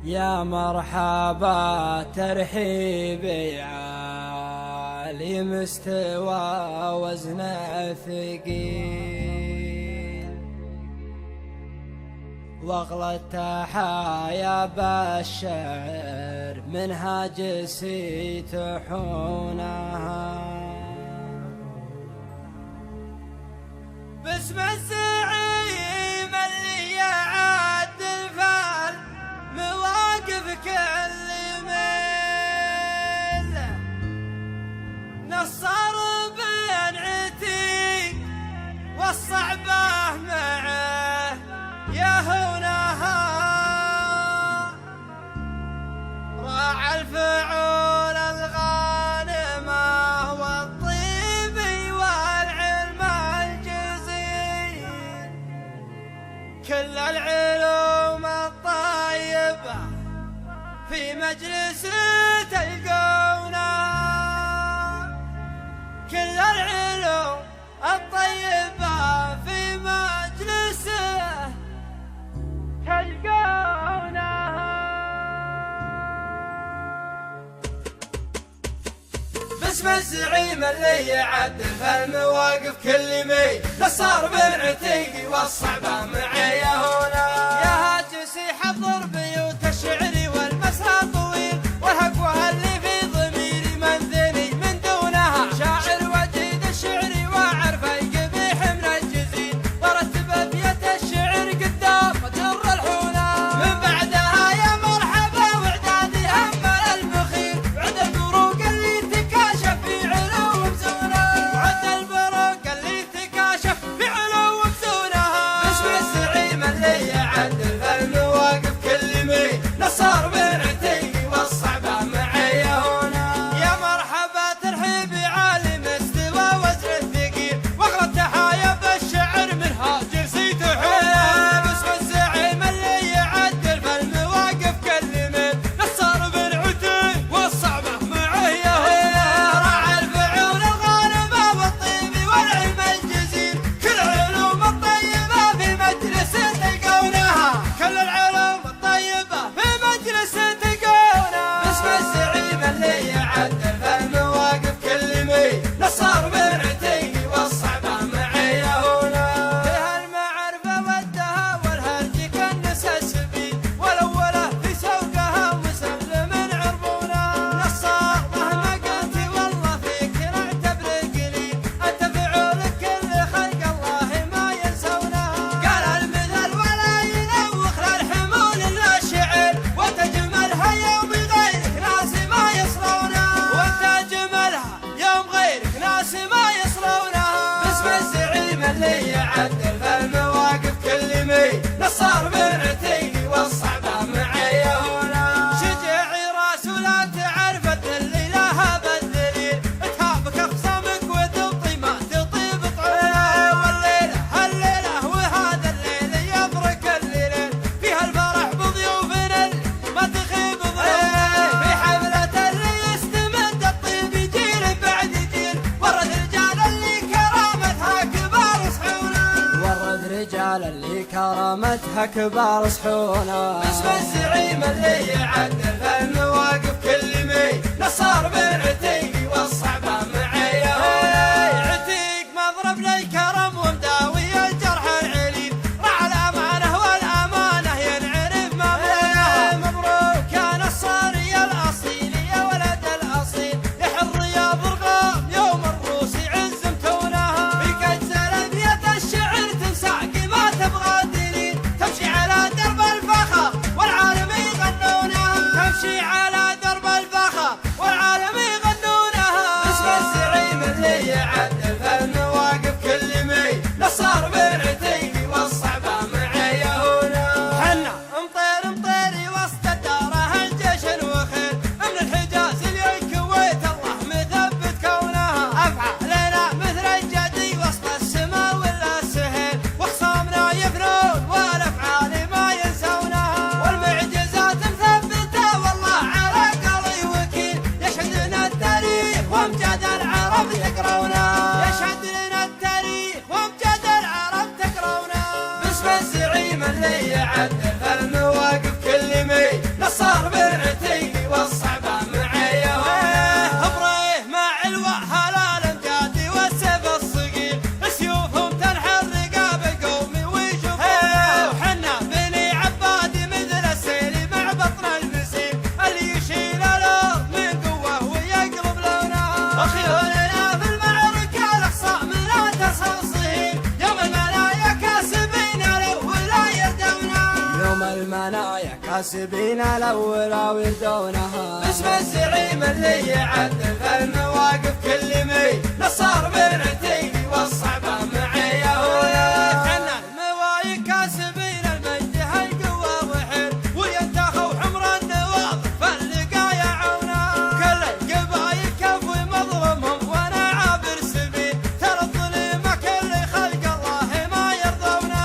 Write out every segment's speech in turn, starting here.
يا مرحبا ترحيبي عالي مستوى وزنه ثقيل، واغلى التحايا بالشعر منها جسي تحونها. باسم الزعيم اللي يعدل فالمواقف كل ميل، نصر بين عتيق والصعبة معه يهونها، راعى الفعول الغانمة والطيب والعلم الجزيل، كل العلوم الطيبة في مجلس تلقونها، كل العلوم الطيبة في مجلسه تلقونها. باسم الزعيم اللي يعدل فالمواقف كل مي، نصار بن عتيقي والصعبة معي هنا. يا هاجسي حضر بيوت الشعر والمسرى الطويل، والهقوة اللي في ضميري منذني من دونها، شاعر وجيد الشعر واعرف القبيح من الجزيل، ورتب ابيات الشعر قدام جر الحونا. من بعدها يا مرحبا واعدادي هم البخيل، وعد البروق اللي تكاشف في علو بزونها، وعد البروق اللي تكاشف في علو بزونها. باسم الزعيم اللي يعدل فالمواقف كل مي، نصار بن عتيقي والصعبة معي هنا. يا مرحبا ترحيبي عالي مستوى وزن الثقيل، واغلى التحايا بالشعر منها جلسي تحونا. باسم الزعيم اللي يعدل فالمواقف كل مي، نصار بن عتيقي والصعبة معي هنا. راعى الفعول الغانمة والطيب والعلم الجزيل، كل العلوم الطيبة في مجلس تلقونها، كل العلوم الطيبة في مجلس تلقونها. باسم الزعيم اللي يعدل فالمواقف كل مي، نصار بن عتيقي والصعبة معي هنا. فيها المعرفة والدها والهرج كالنس السبيل، والأولى في سوقها مسلم عربونا. نصار مهما قلت والله فيك نعتبر قليل، أنت فعولك كل خلق الله ما ينسونها. قال المثل ولا ينوخ للحمول إلا الشعر، وتجملها يوم غيرك ناس ما يصلونها، وتجملها يوم غيرك ناس ما يصلونها. باسم الزعيم اللي يعدل فالمواقف كل مي، نصار بن عتيقي والصعبة معي هنا. شجاعي راس ولا تعرف الذل لها بالدليل، تهابك اخصامك وتبطي ما تطيب طعونها. والليلة هالليلة وهذا الليل يبرك الليل، فيها الفرح بضيوفنا ما تخيب ضيوفنا، في حفلة اللي يستمد الطيب جيل بعد جيل، ورد رجال اللي كرامتها كبار صحونا، ورد رجال اللي كرامتها كبار صحونا. باسم الزعيم اللي يعدل فالمواقف كل مي، نصار بن عتيقي والصعبة معي هنا. عتيق مضرب للكرم ومداوي الجرح العليل، راعى الأمانة والأمانة ينعرف مبروك. مبروك يا نصاري الأصيل يا ولد الأصيل، يحر يا برغام يوم الروس يعزم كونها. فيك أجزل أبيات الشعر تنساق ما تبغى دليل، تمشي على درب الفخر والعالم يغنونها، تمشي على درب الفخر والعالم يغنونها. المنايا كاسبين الأولى ويردونها. باسم الزعيم اللي يعدل في المواقف كل مي نصار بن عتيقي والصعبة معي هنا. حنا المواي كاسبين المجد هالقوة وحيل وينتخوا حمر النواظر فاللقا يعونا. كل القبايل كفو مظلمهم وانا عابر سبيل ترى الظليمة كل خلق الله ما يرضونا.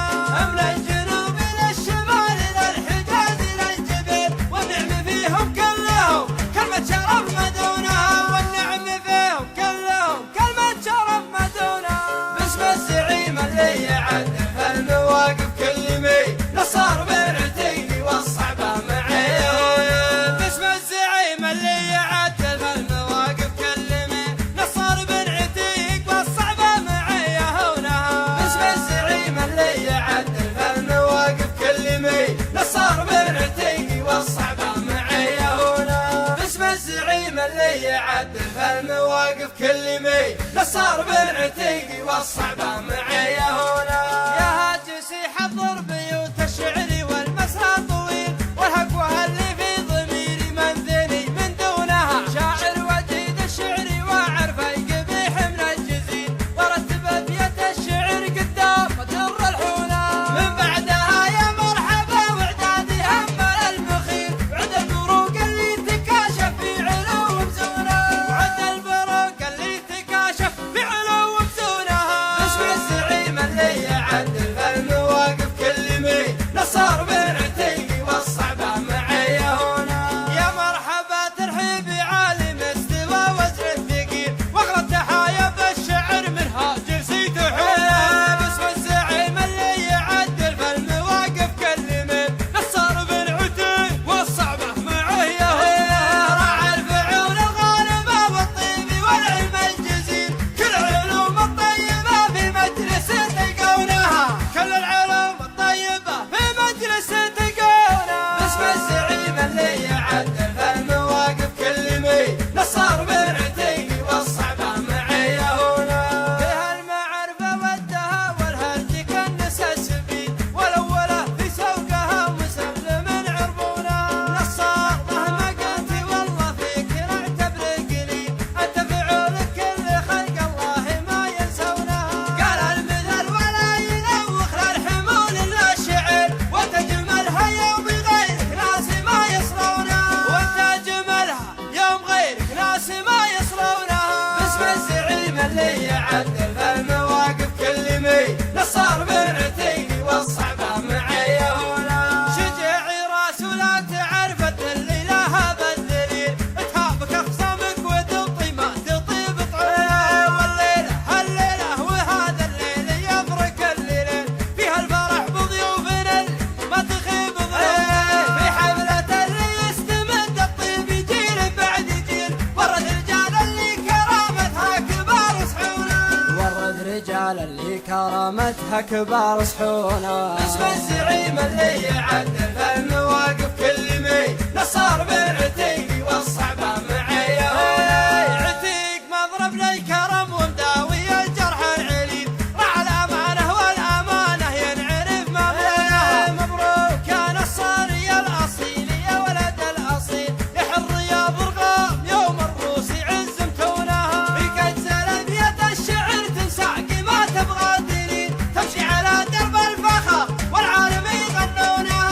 من الجنوب الى الشمال الى الحجاز الى الجبيل والنعم فيهم كلهم كلمة شرف مدونها. والنعم فيهم كلهم كلمة شرف مدونها. باسم الزعيم اللي يعدل في المواقف كل مي نصار بن عتيقي والصعبة معي هنا. باسم الزعيم اللي يعدل في المواقف كل مي نصار بن عتيق والصعبة معي هنا. باسم الزعيم اللي يعدل في المواقف كل مي نصار بن عتيقي والصعبة معي هنا. باسم الزعيم اللي يعدل في المواقف كل مي نصار بن عتيقي والصعبة معي هنا. يا هاجسي حضر بيوت الشعر والمسرى طويل والهقوة اللي في ضميري منذني من دونها. شاعر وجيد الشعر واعرف القبيح من الجزيل ورتب ابيات الشعر قدام مجر الحونا. من بعدها يا مرحبا واعدادي هم المخيل وعد البروق اللي تكاشف في علو بزونها. وعد البروق اللي تكاشف في علو بزونها. باسم الزعيم اللي يعدل في المواقف كل مي نصار بن عتيقي والصعبة معي هنا. يا مرحبا ترحيبي عالم استوى وزن الثقيل واغلى التحايا بالشعر من هاجسي تحونا. باسم الزعيم اللي يعدل في المواقف كل مي نصار بن عتيقي والصعبة معي هنا. راعى الفعول الغالبة والطيب والعلم الجزيل كل العلوم الطيبة في مجلس تلقونها. كل العلوم الطيبة في مجلس تلقونها. باسم الزعيم اللي يعدل في المواقف كل مي نصار بن عتيقي والصعبة معي هنا. فيها المعرفة والدها والهرج كنس السبيل والأولى في سوقها مسلم عربونا. نصار مهما قلت والله فيك نعتبر قليل أنت فعولك كل خلق الله ما ينسونها. قال المثل ولا ينوخ للحمول إلا الشعر وتجملها يوم غيرك ناس ما يصلونها. وتجملها يوم غيرك ناس ما يصلونها. باسم الزعيم اللي يعدل في المواقف كل مي نصار بن عتيقي والصعبة معي هنا. شجاعي راس ولا تعرف الدليل لها بالدليل تهابك اخصامك وتطي ما تطيب طعونا. والليلة هالليلة وهذا الليل يفرق الليلين فيها الفرح بضيوفنا ما تخيب ضيوفنا. في حفلة اللي يستمد الطيب جيل بعد جيل ورد رجال اللي كرامتها كبار صحونا. ورد رجال اللي كرامتها كبار صحونا. باسم الزعيم اللي يعدل في المواقف كل مي نصار بن عتيقي والصعبة معي هنا. عتيق مضرب للكرم ومداوي الجرح العليل راعى الأمانة والأمانة ينعرف مبلغها. مبروك يا نصاري الأصيل يا ولد الأصيل يا حر يا ضرغام يوم الروس عزمتونها. فيك أجزل أبيات الشعر تنساق ما تبغى دليل تمشي على درب الفخر والعالم يغنونها.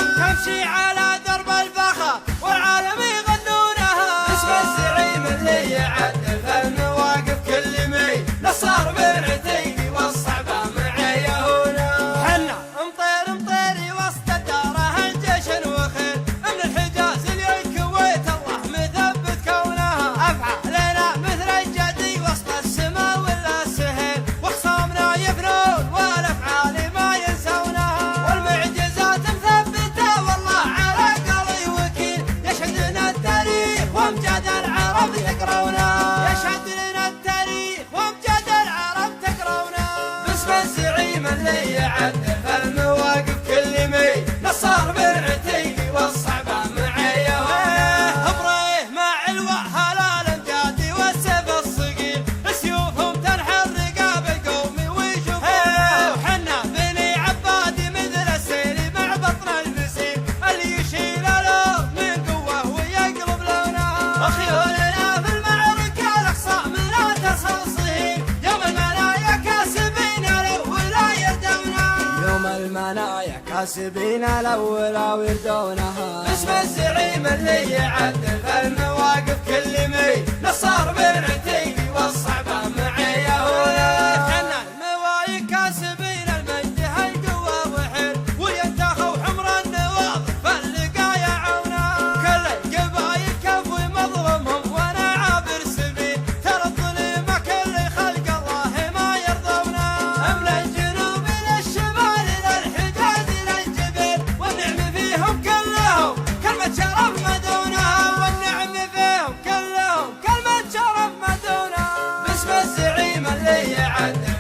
كاسبين الأولى ويردونها. باسم الزعيم اللي يعدل المواقف كل مي نصار بن عتيقي والصعبة معي هنا. حنا المواي كاسبين المجد هالقوة وحيل وينتخوا حمر النواض فاللقا يعونا. كل القبايل كفو مظلمهم وانا عابر سبيل ترى الظلمة كل خلق الله ما يرضونا. من الجنوب الى الشمال الى الحجاز الى الجبال والنعم فيهم كلهم كلمة شرف مدونها. والنعم فيهم كلهم كلمة شرف مدونها. باسم الزعيم اللي يعدل